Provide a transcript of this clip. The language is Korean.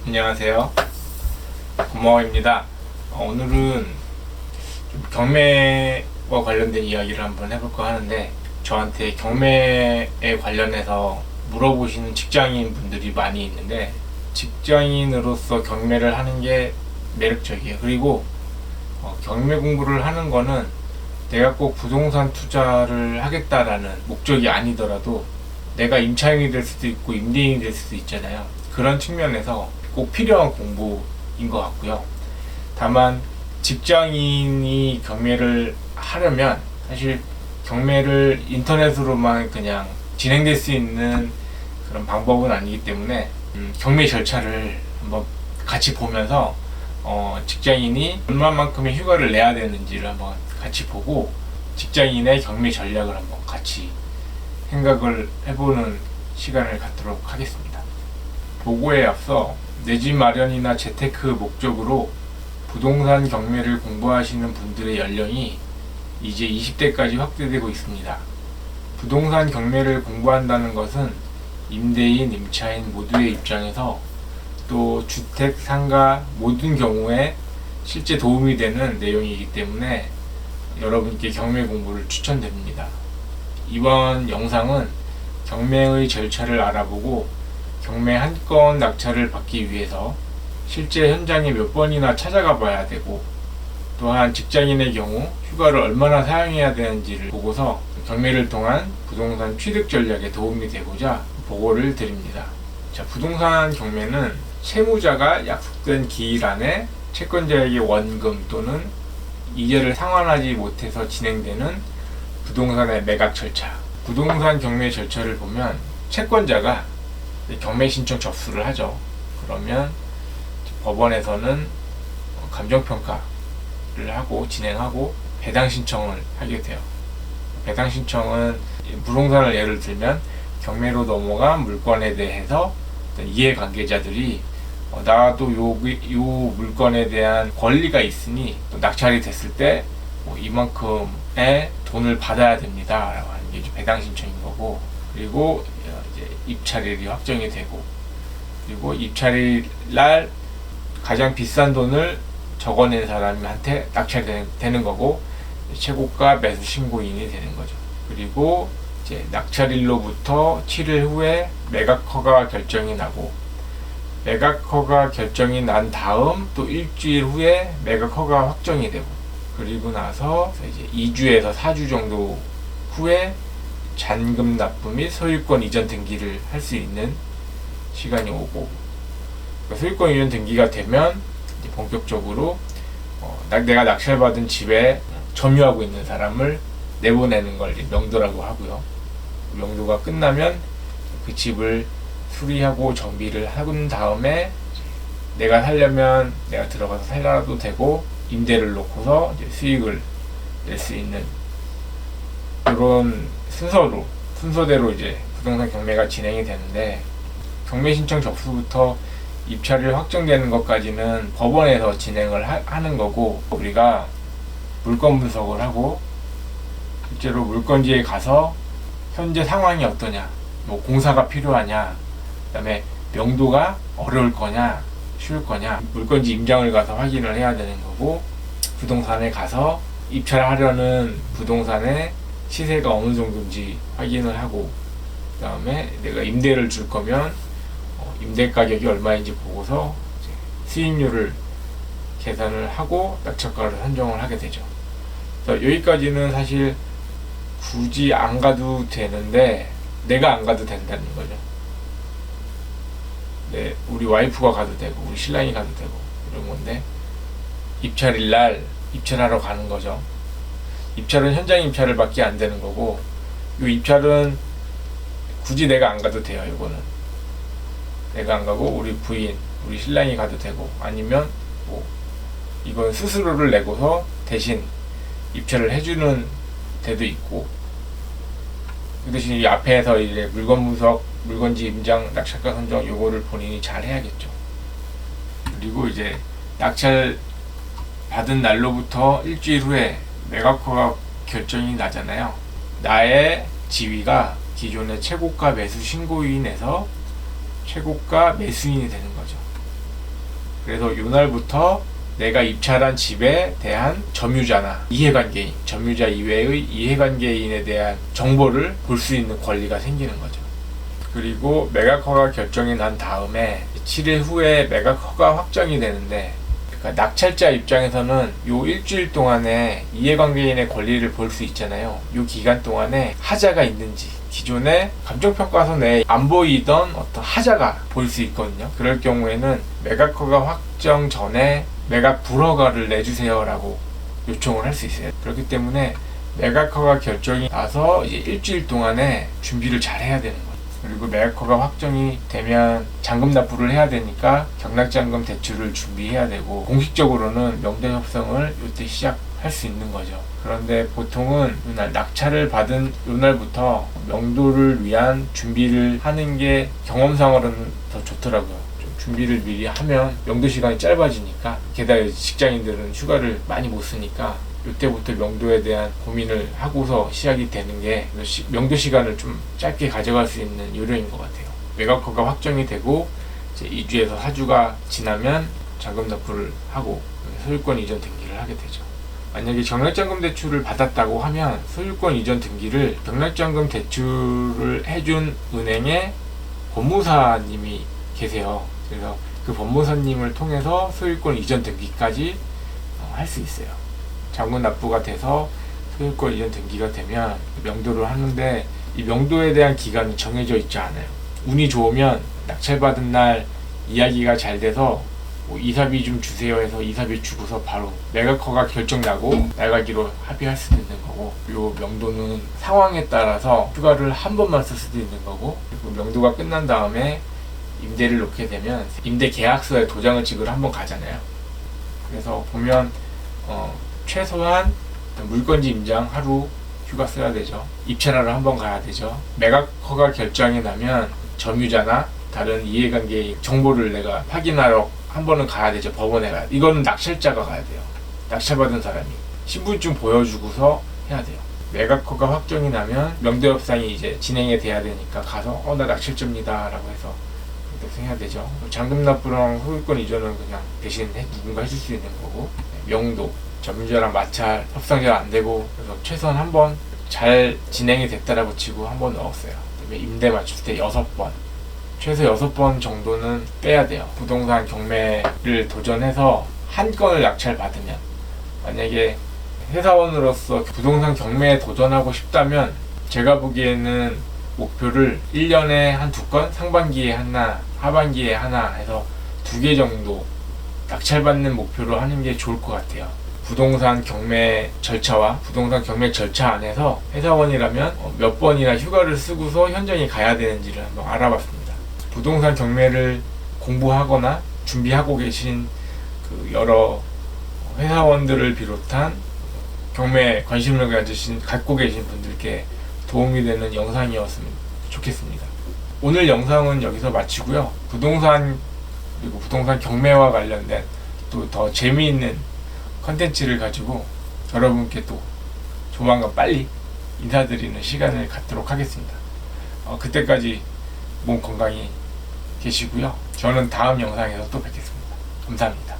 안녕하세요. 고마워입니다. 오늘은 좀 경매와 관련된 이야기를 한번 해볼까 하는데, 저한테 경매에 관련해서 물어보시는 직장인 분들이 많이 있는데, 직장인으로서 경매를 하는 게 매력적이에요. 그리고 경매 공부를 하는 거는 내가 꼭 부동산 투자를 하겠다라는 목적이 아니더라도 내가 임차인이 될 수도 있고 임대인이 될 수도 있잖아요. 그런 측면에서 꼭 필요한 공부인 것 같고요. 다만 직장인이 경매를 하려면 사실 경매를 인터넷으로만 그냥 진행될 수 있는 그런 방법은 아니기 때문에 경매 절차를 한번 같이 보면서 직장인이 얼마만큼의 휴가를 내야 되는지를 한번 같이 보고 직장인의 경매 전략을 한번 같이 생각을 해보는 시간을 갖도록 하겠습니다. 보고에 앞서 내 집 마련이나 재테크 목적으로 부동산 경매를 공부하시는 분들의 연령이 이제 20대까지 확대되고 있습니다. 부동산 경매를 공부한다는 것은 임대인, 임차인 모두의 입장에서 또 주택, 상가 모든 경우에 실제 도움이 되는 내용이기 때문에 여러분께 경매 공부를 추천드립니다. 이번 영상은 경매의 절차를 알아보고 경매 한 건 낙찰을 받기 위해서 실제 현장에 몇 번이나 찾아가 봐야 되고, 또한 직장인의 경우 휴가를 얼마나 사용해야 되는지를 보고서 경매를 통한 부동산 취득 전략에 도움이 되고자 보고를 드립니다. 자, 부동산 경매는 채무자가 약속된 기일 안에 채권자에게 원금 또는 이자를 상환하지 못해서 진행되는 부동산의 매각 절차. 부동산 경매 절차를 보면 채권자가 경매 신청 접수를 하죠. 그러면 법원에서는 감정평가를 하고 진행하고 배당 신청을 하게 돼요. 배당 신청은 부동산을 예를 들면 경매로 넘어간 물건에 대해서 이해관계자들이 나도 요 물건에 대한 권리가 있으니 또 낙찰이 됐을 때 이만큼의 돈을 받아야 됩니다 라고 하는 게 이제 배당 신청인 거고, 그리고 이제 입찰일이 확정이 되고, 그리고 입찰일 날 가장 비싼 돈을 적어낸 사람한테 낙찰되는 거고, 최고가 매수 신고인이 되는 거죠. 그리고 이제 낙찰일로부터 7일 후에 매각 허가 결정이 나고, 매각 허가 결정이 난 다음 또 일주일 후에 매각 허가 확정이 되고, 그리고 나서 이제 2주에서 4주 정도 후에 잔금 납부 및 소유권 이전 등기를 할 수 있는 시간이 오고, 소유권 이전 등기가 되면 이제 본격적으로 내가 낙찰받은 집에 점유하고 있는 사람을 내보내는 걸 명도라고 하고요. 명도가 끝나면 그 집을 수리하고 정비를 한 다음에 내가 살려면 내가 들어가서 살아도 되고, 임대를 놓고서 이제 수익을 낼 수 있는 그런 순서대로 이제 부동산 경매가 진행이 되는데, 경매 신청 접수부터 입찰이 확정되는 것까지는 법원에서 진행을 하는 거고, 우리가 물건 분석을 하고 실제로 물건지에 가서 현재 상황이 어떠냐, 뭐 공사가 필요하냐, 그 다음에 명도가 어려울 거냐 쉬울 거냐, 물건지 임장을 가서 확인을 해야 되는 거고, 부동산에 가서 입찰하려는 부동산의 시세가 어느 정도인지 확인을 하고, 그 다음에 내가 임대를 줄 거면 임대 가격이 얼마인지 보고서 수익률을 계산을 하고 낙찰가를 선정을 하게 되죠. 여기까지는 사실 굳이 안 가도 되는데 내가 안 가도 된다는 거죠. 네, 우리 와이프가 가도 되고 우리 신랑이 가도 되고 이런 건데, 입찰일 날 입찰하러 가는 거죠. 입찰은 현장 입찰을 밖에 안 되는 거고, 이 입찰은 굳이 내가 안 가도 돼요. 이거는 내가 안 가고 우리 부인, 우리 신랑이 가도 되고, 아니면 뭐 이건 수수료를 내고서 대신 입찰을 해주는 데도 있고, 그 대신 이 앞에서 이제 물건 분석, 물건지 임장, 낙찰가 선정 요거를 본인이 잘 해야겠죠. 그리고 이제 낙찰 받은 날로부터 일주일 후에 매각허가 결정이 나잖아요. 나의 지위가 기존의 최고가 매수 신고인에서 최고가 매수인이 되는 거죠. 그래서 이날부터 내가 입찰한 집에 대한 점유자나 이해관계인, 점유자 이외의 이해관계인에 대한 정보를 볼 수 있는 권리가 생기는 거죠. 그리고 매각허가 결정이 난 다음에 7일 후에 매각허가 확정이 되는데, 그러니까 낙찰자 입장에서는 요 일주일 동안에 이해관계인의 권리를 볼 수 있잖아요. 요 기간 동안에 하자가 있는지, 기존에 감정평가서 내에 안 보이던 어떤 하자가 보일 수 있거든요. 그럴 경우에는 매각허가 확정 전에 매각 불허가를 내주세요 라고 요청을 할 수 있어요. 그렇기 때문에 매각허가 결정이 나서 이제 일주일 동안에 준비를 잘 해야 되는 거예요. 그리고 매각허가 확정이 되면 잔금 납부를 해야 되니까 경락잔금 대출을 준비해야 되고, 공식적으로는 명대 협상을 이때 시작할 수 있는 거죠. 그런데 보통은 이날 낙찰을 받은 이날부터 명도를 위한 준비를 하는 게 경험상으로는 더 좋더라고요. 좀 준비를 미리 하면 명도 시간이 짧아지니까, 게다가 직장인들은 휴가를 많이 못 쓰니까 이때부터 명도에 대한 고민을 하고서 시작이 되는 게 명도 시간을 좀 짧게 가져갈 수 있는 요령인 것 같아요. 매각허가 확정이 되고 이제 2주에서 4주가 지나면 잔금 납부를 하고 소유권 이전 등기를 하게 되죠. 만약에 경락잔금 대출을 받았다고 하면 소유권 이전 등기를 경락잔금 대출을 해준 은행에 법무사님이 계세요. 그래서 그 법무사님을 통해서 소유권 이전 등기까지 할 수 있어요. 잔금 납부가 돼서 소유권 이전 등기가 되면 명도를 하는데, 이 명도에 대한 기간은 정해져 있지 않아요. 운이 좋으면 낙찰받은 날 이야기가 잘 돼서 뭐 이사비 좀 주세요 해서 이사비 주고서 바로 매각허가 결정나고 나가기로 합의할 수도 있는 거고, 요 명도는 상황에 따라서 휴가를 한 번만 쓸 수도 있는 거고, 그리고 명도가 끝난 다음에 임대를 놓게 되면 임대 계약서에 도장을 찍으러 한 번 가잖아요. 그래서 보면 최소한 물건지 임장 하루 휴가 써야 되죠. 입찰하러 한 번 가야 되죠. 매각허가 결정이 나면 점유자나 다른 이해관계의 정보를 내가 확인하러 한 번은 가야 되죠. 법원에 가야 돼. 이거는 낙찰자가 가야 돼요. 낙찰받은 사람이 신분증 보여주고서 해야 돼요. 매각허가 확정이 나면 명대협상이 이제 진행이 돼야 되니까 가서 나 낙찰자입니다 라고 해서 해야 되죠. 잔금 납부랑 소유권 이전은 그냥 대신 누군가 해줄 수 있는 거고, 명도 점유자랑 마찰 협상 잘 안 되고, 그래서 최소한 한 번 잘 진행이 됐다라고 치고 한 번 넣었어요. 그다음에 임대 맞출 때 6번, 최소 6번 정도는 빼야 돼요. 부동산 경매를 도전해서 한 건을 낙찰 받으면, 만약에 회사원으로서 부동산 경매에 도전하고 싶다면 제가 보기에는 목표를 1년에 한 2건, 상반기에 하나, 하반기에 하나 해서 2개 정도 낙찰받는 목표로 하는 게 좋을 것 같아요. 부동산 경매 절차와 부동산 경매 절차 안에서 회사원이라면 몇 번이나 휴가를 쓰고서 현장에 가야 되는지를 한번 알아봤습니다. 부동산 경매를 공부하거나 준비하고 계신 그 여러 회사원들을 비롯한 경매에 관심을 갖고 계신 분들께 도움이 되는 영상이었으면 좋겠습니다. 오늘 영상은 여기서 마치고요. 부동산 그리고 부동산 경매와 관련된 또 더 재미있는 컨텐츠를 가지고 여러분께 또 조만간 빨리 인사드리는 시간을 갖도록 하겠습니다. 그때까지 몸 건강히 계시고요. 저는 다음 영상에서 또 뵙겠습니다. 감사합니다.